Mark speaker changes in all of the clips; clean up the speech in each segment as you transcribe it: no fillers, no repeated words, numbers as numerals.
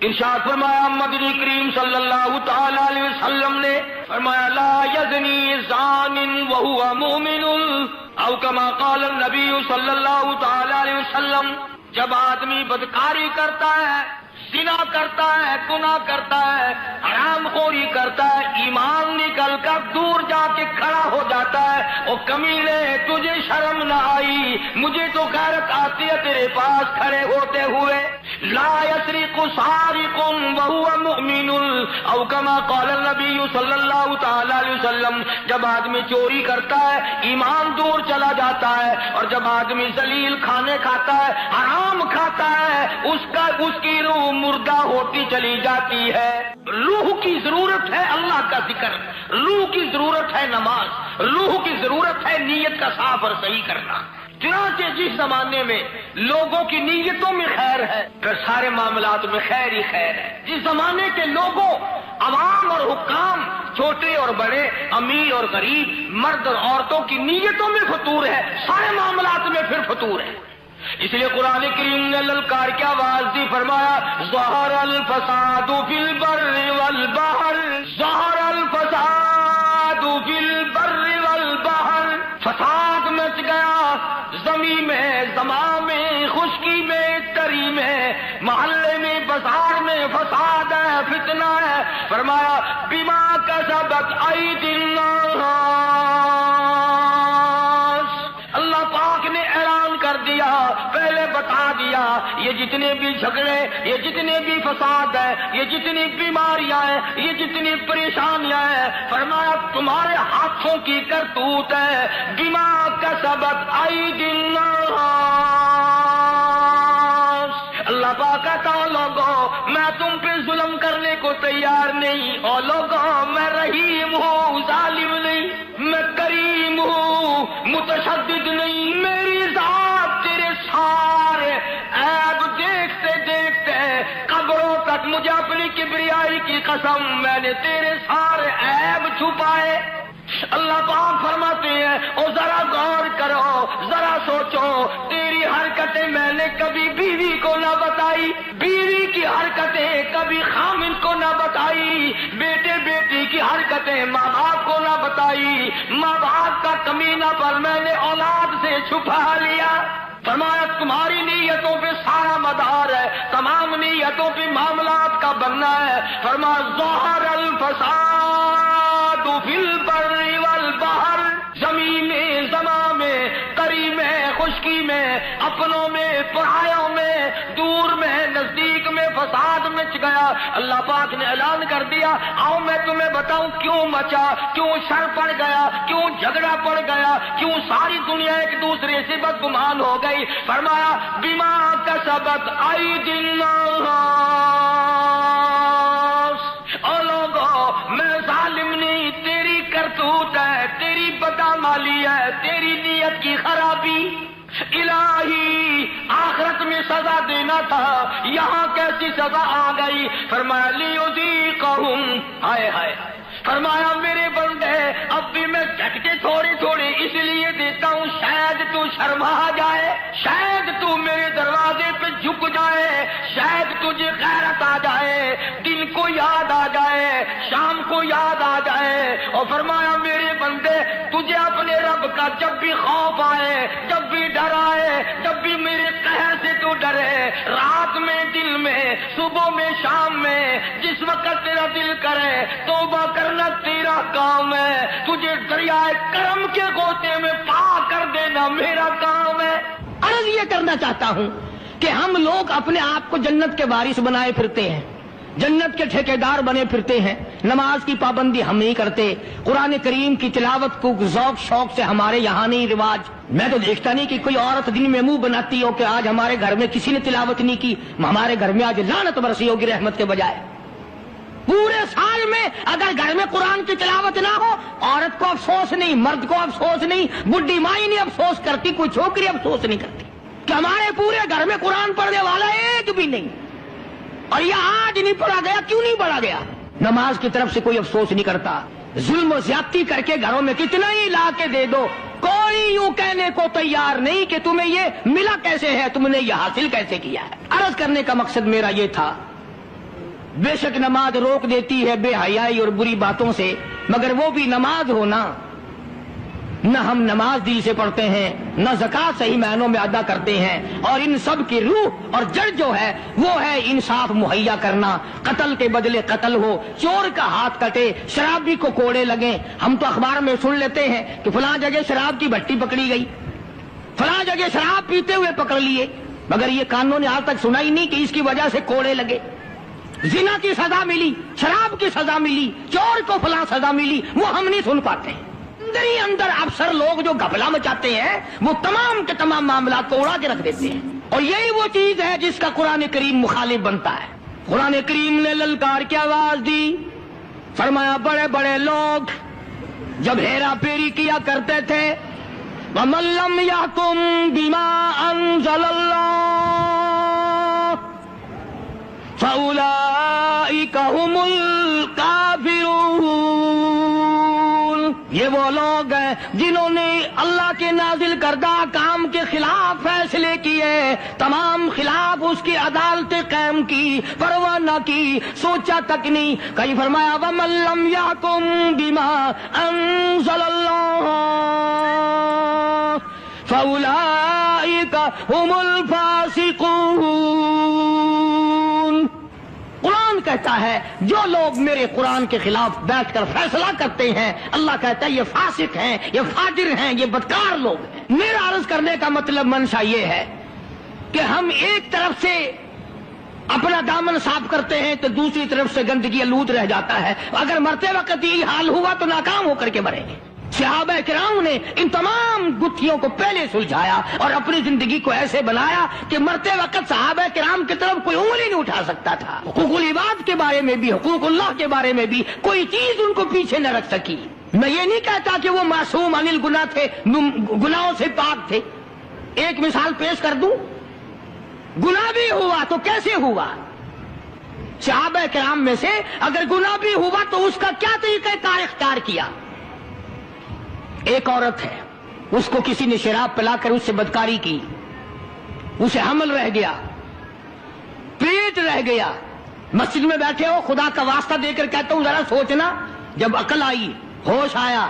Speaker 1: ارشاد فرمایا مدنی کریم صلی اللہ تعالی علیہ وسلم نے فرمایا لا یزنی زان وہو مؤمن او کما قال النبی صلی اللہ تعالی علیہ وسلم، جب آدمی بدکاری کرتا ہے، زنا کرتا ہے، گناہ کرتا ہے، حرام خوری کرتا ہے، ایمان نکل کر دور جا کے کھڑا ہو جاتا ہے، او کمینے تجھے شرم نہ آئی، مجھے تو غیرت آتی ہے تیرے پاس کھڑے ہوتے ہوئے. لا یسرق سارق وهو مؤمن او کما قال النبی صلی اللہ تعالی علیہ وسلم، جب آدمی چوری کرتا ہے ایمان دور چلا جاتا ہے، اور جب آدمی ذلیل کھانے کھاتا ہے، حرام کھاتا ہے، اس کی روح مردہ ہوتی چلی جاتی ہے. روح کی ضرورت ہے اللہ کا ذکر، روح کی ضرورت ہے نماز، روح کی ضرورت ہے نیت کا صاف اور صحیح کرنا. چنانچہ جس زمانے میں لوگوں کی نیتوں میں خیر ہے پھر سارے معاملات میں خیر ہی خیر ہے. جس زمانے کے لوگوں، عوام اور حکام، چھوٹے اور بڑے، امیر اور غریب، مرد اور عورتوں کی نیتوں میں فطور ہے، سارے معاملات میں پھر فطور ہے. اس لیے قرآن کریم نے للکار کی آواز دی، فرمایا ظہر الفساد فی البر والبحر، ظہر الفساد فی البر والبحر، فساد مچ گیا زمین میں، زمان میں، خشکی میں، تری میں، محلے میں، بازار میں فساد ہے، فتنہ ہے. فرمایا بما کسبت ایدی الناس، اللہ پاک نے اعلان کر دیا، پہلے بتا دیا یہ جتنے بھی جھگڑے، یہ جتنے بھی فساد ہے، یہ جتنی بیماریاں ہیں، یہ جتنی پریشانیاں ہیں، فرمایا تمہارے ہاتھوں کی کرتوت ہے. بما کسبت ایدی الناس، اللہ پاک کہتا ہوں لوگوں میں تم پہ ظلم کرنے کو تیار نہیں، اور لوگوں میں رحیم ہوں، ظالم نہیں، میں کریم ہوں، متشدد نہیں. میری ذات تیرے سارے عیب دیکھتے دیکھتے قبروں تک، مجھے اپنی کبریائی کی قسم میں نے تیرے سارے عیب چھپائے. اللہ پاک فرماتے ہیں او ذرا غور کرو، ذرا سوچو، تیری حرکتیں میں نے کبھی بیوی کو نہ بتائی، بیوی کی حرکتیں کبھی خامن کو نہ بتائی، بیٹے بیٹی کی حرکتیں ماں باپ کو نہ بتائی، ماں باپ کا کمینہ پر میں نے اولاد سے چھپا لیا. فرمایا تمہاری نیتوں پہ سارا مدار ہے، تمام نیتوں پہ معاملات کا بننا ہے. فرمایا ظہر الفساد فی البر والبحر، زمین میں، زمان میں، تری میں، خشکی میں، اپنوں میں، پرایوں میں، دور میں، نزدیک میں فساد مچ گیا. اللہ پاک نے اعلان کر دیا آؤ میں تمہیں بتاؤں کیوں مچا، کیوں شر پڑ گیا، کیوں جھگڑا پڑ گیا، کیوں ساری دنیا ایک دوسرے سے بدگمان ہو گئی. فرمایا بما کسبت ایدی الناس، اور لوگوں میں ظالم نہیں، تیری کرتوت ہے، تیری بدعمالی ہے، تیری نیت کی خرابی. الہی آخرت میں سزا دینا تھا، یہاں کیسی سزا آ گئی. فرمایا لیذیقہم، ہائے ہائے، فرمایا میرے بندے اب بھی میں جھٹکے تھوڑے تھوڑے اس لیے دیتا ہوں شاید تو شرما جائے، شاید تو میرے دروازے پہ جھک جائے، شاید تجھے غیرت آ جائے، دن کو یاد آ جائے، شام کو یاد آ جائے. اور فرمایا میرے بندے تجھے اپنے رب کا جب بھی خوف آئے، جب بھی ڈر آئے، جب بھی میرے قہر سے تو ڈرے، رات میں، دل میں، صبح میں، شام میں، جس وقت تیرا دل کرے توبہ کرنا تیرا کام ہے، تجھے دریائے کرم کے گوتے میں پا کر دینا میرا کام ہے.
Speaker 2: عرض یہ کرنا چاہتا ہوں کہ ہم لوگ اپنے آپ کو جنت کے وارث بنائے پھرتے ہیں، جنت کے ٹھیکیدار بنے پھرتے ہیں، نماز کی پابندی ہم نہیں کرتے، قرآن کریم کی تلاوت کو ذوق شوق سے ہمارے یہاں نہیں رواج. میں تو دیکھتا نہیں کہ کوئی عورت دن میں منہ بناتی ہو کہ آج ہمارے گھر میں کسی نے تلاوت نہیں کی، ہمارے گھر میں آج لعنت برسی ہوگی رحمت کے بجائے. پورے سال میں اگر گھر میں قرآن کی تلاوت نہ ہو، عورت کو افسوس نہیں، مرد کو افسوس نہیں، بڈھی مائی نہیں افسوس کرتی، کوئی چھوکری افسوس نہیں کرتی کہ ہمارے پورے گھر میں قرآن پڑھنے والا ایک بھی نہیں. اور یہ آج نہیں پڑھا گیا، کیوں نہیں پڑھا گیا؟ نماز کی طرف سے کوئی افسوس نہیں کرتا. ظلم و زیادتی کر کے گھروں میں کتنا ہی لا کے دے دو، کوئی یوں کہنے کو تیار نہیں کہ تمہیں یہ ملا کیسے ہے، تم نے یہ حاصل کیسے کیا ہے. عرض کرنے کا مقصد میرا یہ تھا بے شک نماز روک دیتی ہے بے حیائی اور بری باتوں سے، مگر وہ بھی نماز ہونا، نہ ہم نماز دل سے پڑھتے ہیں، نہ زکوٰۃ صحیح معنوں میں ادا کرتے ہیں، اور ان سب کی روح اور جڑ جو ہے وہ ہے انصاف مہیا کرنا، قتل کے بدلے قتل ہو، چور کا ہاتھ کٹے، شرابی کو کوڑے لگیں۔ ہم تو اخبار میں سن لیتے ہیں کہ فلاں جگہ شراب کی بھٹی پکڑی گئی، فلاں جگہ شراب پیتے ہوئے پکڑ لیے، مگر یہ قانون نے آج تک سنا ہی نہیں کہ اس کی وجہ سے کوڑے لگے۔ زنا کی سزا ملی، شراب کی سزا ملی، چور کو فلاں سزا ملی، وہ ہم نہیں سن پاتے ہیں۔ اندر ہی اندر افسر لوگ جو گھپلا مچاتے ہیں وہ تمام کے تمام معاملات کو اڑا کے رکھ دیتے ہیں، اور یہی وہ چیز ہے جس کا قرآن کریم مخالف بنتا ہے۔ قرآن کریم نے للکار کی آواز دی، فرمایا بڑے بڑے لوگ جب ہیرا پھیری کیا کرتے تھے، وَمَن لَّمْ يَحْكُم بِمَا أَنزَلَ اللَّهُ فَأُولَٰئِكَ هُمُ الْكَافِرُونَ۔ یہ وہ لوگ ہیں جنہوں نے اللہ کے نازل کردہ کام کے خلاف فیصلے کیے، تمام خلاف اس کی عدالت قائم کی، پرواہ نہ کی، سوچا تک نہیں۔ کہیں فرمایا وَمَن لَّمْ يَحْكُم بِمَا أَنزَلَ اللَّهُ فَأُولَٰئِكَ هُمُ الْفَاسِقُونَ۔ قرآن کہتا ہے جو لوگ میرے قرآن کے خلاف بیٹھ کر فیصلہ کرتے ہیں، اللہ کہتا ہے یہ فاسق ہیں، یہ فاجر ہیں، یہ بدکار لوگ ہیں۔ میرا عرض کرنے کا مطلب منشا یہ ہے کہ ہم ایک طرف سے اپنا دامن صاف کرتے ہیں تو دوسری طرف سے گندگی آلود رہ جاتا ہے۔ اگر مرتے وقت یہ حال ہوا تو ناکام ہو کر کے مریں گے۔ صحابہ کرام نے ان تمام گتھیوں کو پہلے سلجھایا اور اپنی زندگی کو ایسے بنایا کہ مرتے وقت صحابہ کرام کی طرف کوئی انگلی نہیں اٹھا سکتا تھا۔ حقوق العباد کے بارے میں بھی، حقوق اللہ کے بارے میں بھی کوئی چیز ان کو پیچھے نہ رکھ سکی۔ میں یہ نہیں کہتا کہ وہ معصوم عن الگناہ تھے، گناہوں سے پاک تھے۔ ایک مثال پیش کر دوں، گناہ بھی ہوا تو کیسے ہوا؟ صحابہ کرام میں سے اگر گناہ بھی ہوا تو اس کا کیا طریقہ کار اختیار کیا؟ ایک عورت ہے، اس کو کسی نے شراب پلا کر اس سے بدکاری کی، اسے حمل رہ گیا، پیٹ رہ گیا، مسجد میں بیٹھے ہو، خدا کا واسطہ دے کر کہتا ہوں ذرا سوچنا، جب عقل آئی، ہوش آیا،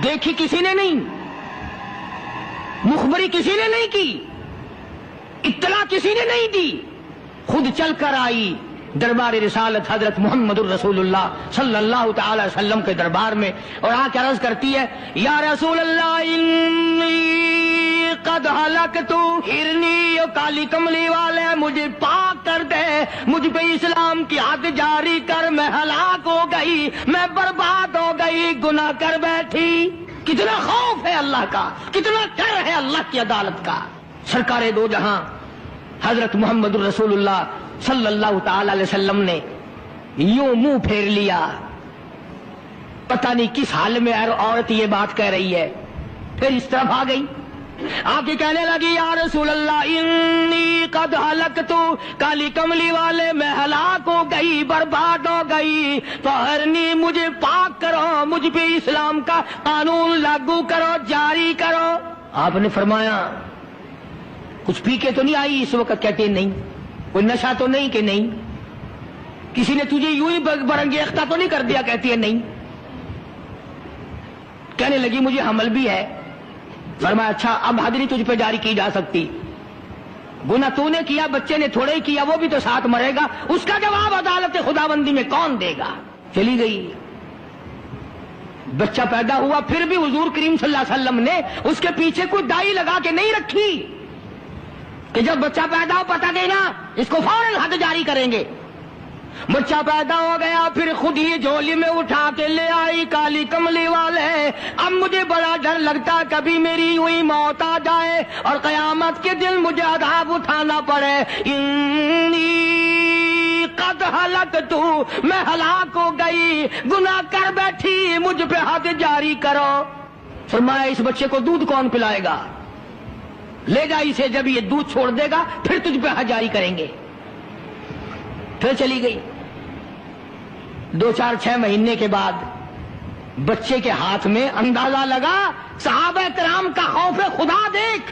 Speaker 2: دیکھی کسی نے نہیں، مخبری کسی نے نہیں کی، اطلاع کسی نے نہیں دی، خود چل کر آئی دربار رسالت حضرت محمد الرسول اللہ صلی اللہ تعالی وسلم کے دربار میں، اور آ کے عرض کرتی ہے یا رسول اللہ انی قد ہلکت، ہرنی اور کالی کملی والے مجھے پاک کر دے، مجھ پہ اسلام کی حد جاری کر، میں ہلاک ہو گئی، میں برباد ہو گئی، گناہ کر بیٹھی۔ کتنا خوف ہے اللہ کا، کتنا ڈر ہے اللہ کی عدالت کا۔ سرکار دو جہاں حضرت محمد الرسول اللہ صلی اللہ تعالی علیہ وسلم نے یوں منہ پھیر لیا، پتہ نہیں کس حال میں عورت یہ بات کہہ رہی ہے، پھر اس طرف آ گئی، آپ کی کہنے لگی یا رسول اللہ انی قد ہلکت، کالی کملی والے میں ہلاک ہو گئی، برباد ہو گئی، طہرنی مجھے پاک کرو، مجھ پہ اسلام کا قانون لاگو کرو، جاری کرو۔ آپ نے فرمایا کچھ پی کے تو نہیں آئی اس وقت؟ کہتے نہیں۔ کوئی نشہ تو نہیں؟ کہ نہیں۔ کسی نے تجھے یوں ہی برنگیختہ تو نہیں کر دیا؟ کہتی ہے نہیں۔ کہنے لگی مجھے حمل بھی ہے۔ فرمایا اچھا اب حد نہیں تجھ پہ جاری کی جا سکتی، گناہ تو نے کیا، بچے نے تھوڑے ہی کیا، وہ بھی تو ساتھ مرے گا، اس کا جواب عدالت خداوندی میں کون دے گا؟ چلی گئی، بچہ پیدا ہوا، پھر بھی حضور کریم صلی اللہ علیہ وسلم نے اس کے پیچھے کوئی دائی لگا کے نہیں رکھی کہ جب بچہ پیدا ہو پتہ دینا، اس کو فوراً حد جاری کریں گے۔ بچہ پیدا ہو گیا، پھر خود ہی جھولی میں اٹھا کے لے آئی کالی کملی والے۔ اب مجھے بڑا ڈر لگتا کبھی میری یوں ہی موت آ جائے اور قیامت کے دن مجھے عذاب اٹھانا پڑے۔ انی قد ہلکت، میں ہلاک ہو گئی، گناہ کر بیٹھی، مجھ پہ حد جاری کرو۔ فرمایا اس بچے کو دودھ کون پلائے گا؟ لے جا اسے، جب یہ دودھ چھوڑ دے گا پھر تجھ پہ حد جاری کریں گے۔ پھر چلی گئی، 2-4-6 مہینے کے بعد بچے کے ہاتھ میں اندازہ لگا، صحابہ کرام کا خوف خدا دیکھ،